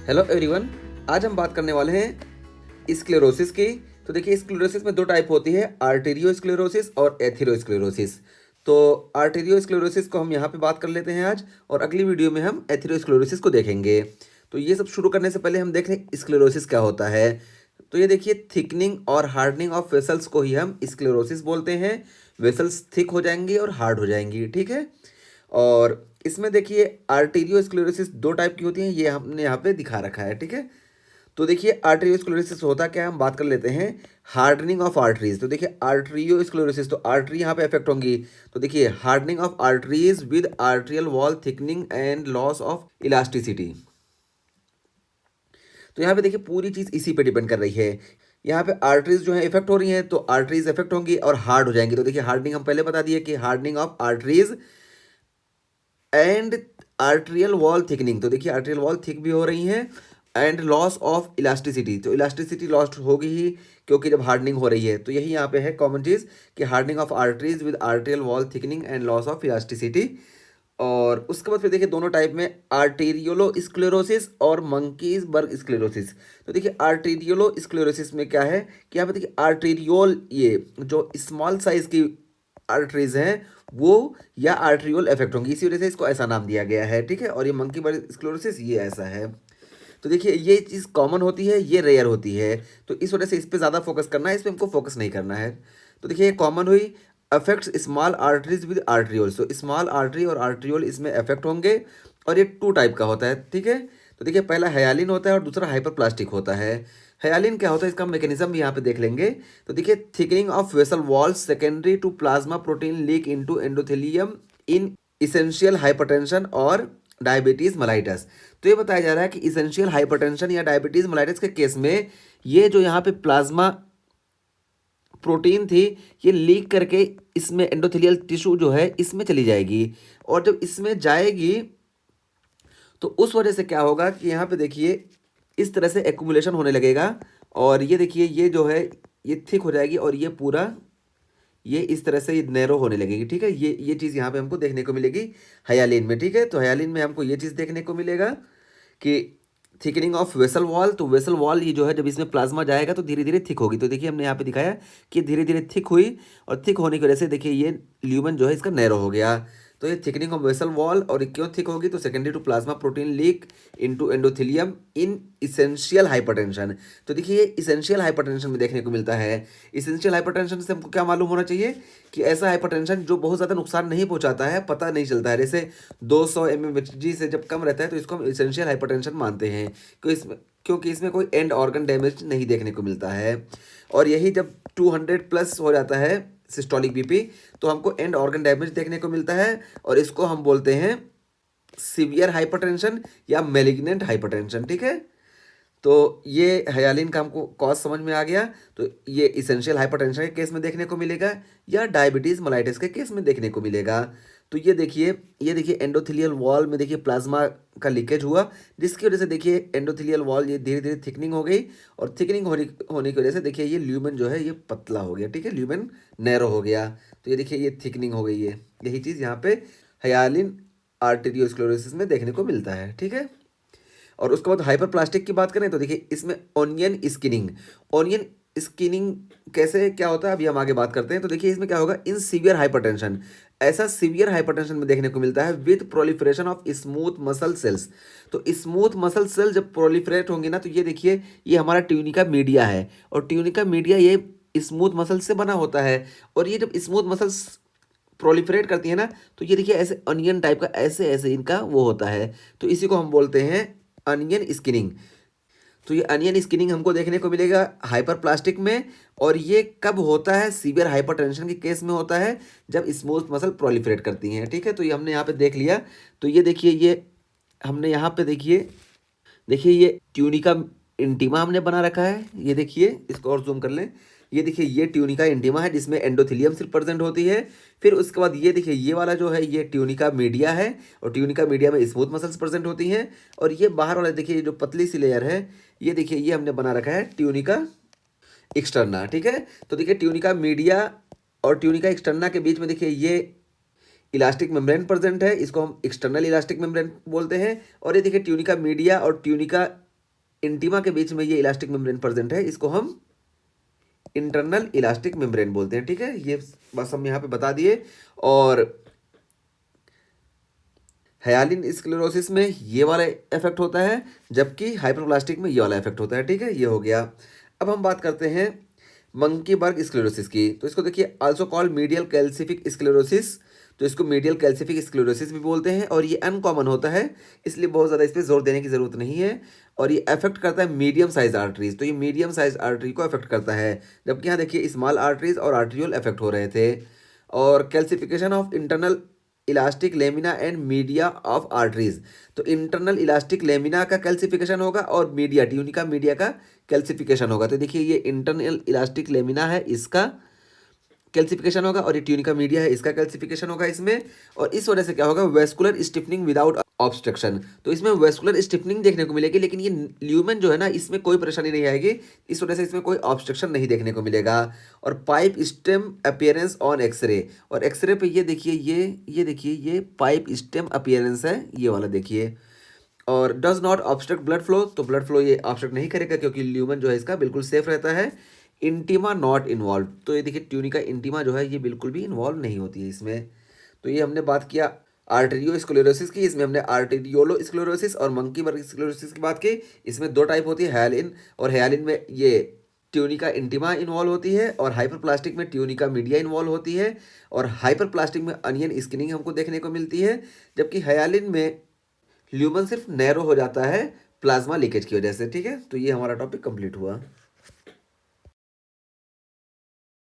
Hello everyone. आज हम बात करने वाले हैं स्क्लेरोसिस की। तो देखिए, स्क्लेरोसिस में दो टाइप होती है, आर्टेरियोस्क्लेरोसिस और एथेरोस्क्लेरोसिस। तो आर्टेरियोस्क्लेरोसिस को हम यहाँ पे बात कर लेते हैं आज, और अगली वीडियो में हम एथेरोस्क्लेरोसिस को देखेंगे। तो ये सब शुरू करने से पहले हम देख लें स्क्लेरोसिस क्या होता है। तो ये देखिए, थिकनिंग और हार्डनिंग ऑफ वेसल्स को ही हम स्क्लेरोसिस बोलते हैं। वेसल्स थिक हो जाएंगी और हार्ड हो जाएंगी, ठीक है। और इसमें देखिए, आर्टेरियोस्क्लेरोसिस दो टाइप की होती हैं, ये हमने यहाँ पे दिखा रखा है, ठीक है। तो देखिए, आर्टेरियोस्क्लेरोसिस होता क्या है, हम बात कर लेते हैं हार्डनिंग ऑफ आर्टरीज। तो देखिए, आर्टेरियोस्क्लेरोसिस तो आर्टरी यहाँ पे अफेक्ट होंगी। तो देखिए, hardening of arteries with arterial wall thickening and loss of elasticity. तो यहाँ पे देखिए, पूरी चीज़ इसी पे डिपेंड कर रही है। यहाँ पे आर्टरीज जो है इफेक्ट हो रही हैं, तो आर्टरीज इफेक्ट होंगी और हार्ड हो जाएंगी। तो देखिए, हार्डनिंग हम पहले बता दिए कि hardening of arteries and arterial wall thickening. तो देखिए, आर्ट्रियल वॉल थिक भी हो रही हैं, एंड लॉस ऑफ इलास्टिसिटी। तो इलास्टिसिटी लॉस्ट होगी ही, क्योंकि जब हार्डनिंग हो रही है। तो यही यहाँ पे है कॉमन चीज़ कि hardening of arteries with arterial wall thickening and loss of elasticity. और उसके बाद फिर देखिए, दोनों टाइप में आर्टेरियोलो स्क्लेरोसिस और मंकीज बर्ग स्क्लेरोसिस। तो देखिए, आर्टेरियोलो स्क्लेरोसिस में क्या है कि यहाँ पे देखिए, आर्टेरियोल ये जो स्मॉल साइज की आर्टरीज हैं वो या आर्ट्रियोल इफेक्ट होंगी, इसी वजह से इसको ऐसा नाम दिया गया है, ठीक है। और ये मंकी बर्ग स्क्लेरोसिस ये ऐसा है। तो देखिए, ये चीज़ कॉमन होती है, ये रेयर होती है। तो इस वजह से इस पर ज़्यादा फोकस करना है, इस पर हमको फोकस नहीं करना है। तो देखिए, ये कॉमन हुई, affects small arteries with arterioles. तो स्मॉल आर्टरी और आर्ट्रियोल इसमें अफेक्ट होंगे, और ये टू टाइप का होता है, ठीक है। तो देखिए, पहला हाइलिन होता है और दूसरा हाइपरप्लास्टिक होता है। हाइलिन क्या होता है, इसका मैकेनिज्म भी यहाँ पे देख लेंगे। तो देखिए, thickening of vessel walls secondary to plasma protein leak into endothelium in essential hypertension और डायबिटीज मेलाइटस। तो ये बताया जा रहा है कि इसेंशियल हाइपरटेंशन या डायबिटीज मेलाइटस के केस में ये जो यहाँ पे प्लाज्मा प्रोटीन थी, ये लीक करके इसमें एंडोथेलियल टिश्यू जो है इसमें चली जाएगी। और जब इसमें जाएगी तो उस वजह से क्या होगा कि यहाँ पे देखिए, इस तरह से एक्यूमुलेशन होने लगेगा। और ये देखिए, ये जो है ये थिक हो जाएगी, और ये पूरा ये इस तरह से ये नैरो होने लगेगी, ठीक है। ये चीज़ यहाँ पे हमको देखने को मिलेगी हाइलिन में, ठीक है। तो हाइलिन में हमको ये चीज़ देखने को मिलेगा कि थिकनिंग ऑफ वेसल वॉल। तो वेसल वॉल ये जो है, जब इसमें प्लाज्मा जाएगा तो धीरे धीरे थिक होगी। तो देखिए, हमने यहाँ पे दिखाया कि धीरे धीरे थिक हुई, और थिक होने की वजह से देखिए, ये ल्यूमन जो है इसका नैरो हो गया। तो ये थिकनिंग ऑफ वेसल वॉल, और ये क्यों थिक होगी, तो secondary to plasma protein leak into endothelium in essential hypertension. तो देखिए, ये इसेंशियल हाइपरटेंशन में देखने को मिलता है। इसेंशियल हाइपरटेंशन से हमको क्या मालूम होना चाहिए कि ऐसा हाइपरटेंशन जो बहुत ज़्यादा नुकसान नहीं पहुंचाता है, पता नहीं चलता है। जैसे 200 mmHg से जब कम रहता है तो इसको हम इसेंशियल हाइपरटेंशन मानते हैं, क्योंकि इसमें कोई एंड ऑर्गन डैमेज नहीं देखने को मिलता है। और यही जब 200 प्लस हो जाता है सिस्टोलिक बीपी, तो हमको एंड ऑर्गन डैमेज देखने को मिलता है, और इसको हम बोलते हैं सीवियर हाइपरटेंशन या मेलिग्नेंट हाइपरटेंशन, ठीक है। तो ये हाइलिन का हमको कॉज समझ में आ गया। तो ये इसेंशियल हाइपरटेंशन के केस में देखने को मिलेगा, या डायबिटीज मेलाइटिस के केस में देखने को मिलेगा। तो ये देखिए एंडोथेलियल वॉल में देखिए प्लाज्मा का लीकेज हुआ, जिसकी वजह से देखिए एंडोथेलियल वॉल ये धीरे धीरे थिकनिंग हो गई, और थिकनिंग होने की वजह से देखिए, ये ल्यूमेन जो है ये पतला हो गया, ठीक है। ल्यूमेन नैरो हो गया। तो ये देखिए, ये थिकनिंग हो गई है। यही चीज़ यहाँ पे हाइलिन आर्टेरियोस्क्लेरोसिस में देखने को मिलता है, ठीक है। और उसके बाद हाइपर प्लास्टिक की बात करें तो देखिए, इसमें ऑनियन स्किनिंग कैसे क्या होता है, अभी हम आगे बात करते हैं। तो देखिए, इसमें क्या होगा, इन सीवियर हाइपरटेंशन, ऐसा सीवियर हाइपरटेंशन में देखने को मिलता है with proliferation of smooth muscle cells. तो स्मूथ मसल सेल जब प्रोलिफरेट होंगे ना, तो ये देखिए, ये हमारा ट्यूनिका मीडिया है, और ट्यूनिका मीडिया ये स्मूथ मसल से बना होता है। और ये जब स्मूथ मसल्स प्रोलिफरेट करती है ना, तो ये देखिए, ऐसे अनियन टाइप का ऐसे ऐसे इनका वो होता है। तो इसी को हम बोलते हैं अनियन स्किनिंग। तो ये अनियन स्किनिंग हमको देखने को मिलेगा हाइपर प्लास्टिक में, और ये कब होता है, सीवियर हाइपरटेंशन के केस में होता है, जब स्मूथ मसल प्रोलिफरेट करती हैं, ठीक है। तो ये हमने यहाँ पे देख लिया। तो ये देखिए, ये हमने यहाँ पे देखिए ये ट्यूनिका इंटीमा हमने बना रखा है। ये देखिए, इसको और जूम कर लें। ये देखिए, ये ट्यूनिका इंटीमा है, जिसमें एंडोथेलियम सिर्फ प्रेजेंट होती है। फिर उसके बाद ये देखिए, ये वाला जो है ये ट्यूनिका मीडिया है, और ट्यूनिका मीडिया में स्मूथ मसल्स प्रेजेंट होती हैं। और ये बाहर वाला देखिए, ये जो पतली सी लेयर है, ये देखिए, ये हमने बना रखा है ट्यूनिका एक्सटर्ना, ठीक है। तो देखिए, ट्यूनिका मीडिया और ट्यूनिका एक्सटर्ना के बीच में देखिए, ये इलास्टिक मेम्ब्रेन प्रेजेंट है, इसको हम एक्सटर्नल इलास्टिक मेम्ब्रेन बोलते हैं। और ये देखिए, ट्यूनिका मीडिया और ट्यूनिका इंटीमा के बीच में ये इलास्टिक मेम्ब्रेन प्रेजेंट है, इसको हम इंटरनल इलास्टिक मेम्ब्रेन बोलते हैं। ठीक है, ये बस हम यहाँ पे बता दिए। और हाइलिन स्क्लेरोसिस में ये वाला इफेक्ट होता है, जबकि हाइपरप्लास्टिक में ये वाला इफेक्ट होता है। ठीक है, ये हो गया। अब हम बात करते हैं मंकी बर्ग स्क्लेरोसिस की। तो इसको देखिए, also called medial calcific sclerosis. तो इसको मीडियल कैल्सिफिक स्क्लेरोसिस भी बोलते हैं, और ये अनकॉमन होता है, इसलिए बहुत ज़्यादा इस पर जोर देने की ज़रूरत नहीं है। और ये अफेक्ट करता है मीडियम साइज आर्टरीज, तो ये मीडियम साइज आर्टरी को अफेक्ट करता है, जबकि यहाँ देखिए स्मॉल आर्टरीज और आर्ट्रियोल अफेक्ट हो रहे थे। और calcification of internal elastic lamina and media of arteries. तो इंटरनल इलास्टिक लेमिना का कैल्सिफिकेशन होगा और मीडिया, ट्यूनिका मीडिया का कैल्सिफिकेशन होगा। तो देखिए ये इंटरनल इलास्टिक लेमिना है, इसका कैल्सिफिकेशन होगा, और ये ट्यूनिका मीडिया है, इसका कैल्सिफिकेशन होगा इसमें। और इस वजह से क्या होगा, वेस्कुलर स्टिफनिंग विदाउट ऑब्स्ट्रक्शन। तो इसमें वेस्कुलर स्टिफनिंग देखने को मिलेगी, लेकिन ये ल्यूमेन जो है ना, इसमें कोई परेशानी नहीं आएगी, इस वजह से इसमें कोई ऑब्स्ट्रक्शन नहीं देखने को मिलेगा। और pipe stem appearance on x-ray, और एक्सरे पे ये देखिए, ये देखिए, ये पाइप स्टेम अपीयरेंस है, ये वाला देखिए। और does not obstruct blood flow, तो ब्लड फ्लो ये ऑब्स्ट्रक्ट नहीं करेगा, क्योंकि ल्यूमेन जो है इसका बिल्कुल सेफ रहता है। इंटीमा नॉट इन्वॉल्व, तो ये देखिए ट्यूनिका इंटीमा जो है ये बिल्कुल भी इन्वॉल्व नहीं होती है इसमें। तो ये हमने बात किया आर्टेरियो स्क्लेरोसिस की, इसमें हमने आर्टेरियोलो स्क्लेरोसिस और मंकी बर्ग स्क्लेरोसिस की बात की। इसमें दो टाइप होती है, हाइलिन, और हाइलिन में ये ट्यूनिका इंटीमा इन्वॉल्व होती है, और हाइपरप्लास्टिक में ट्यूनिका मीडिया इन्वॉल्व होती है। और हाइपरप्लास्टिक में अनियन स्किनिंग हमको देखने को मिलती है, जबकि हाइलिन में ल्यूमन सिर्फ नैरो हो जाता है प्लाज्मा लीकेज की वजह से। ठीक है, तो ये हमारा टॉपिक कंप्लीट हुआ।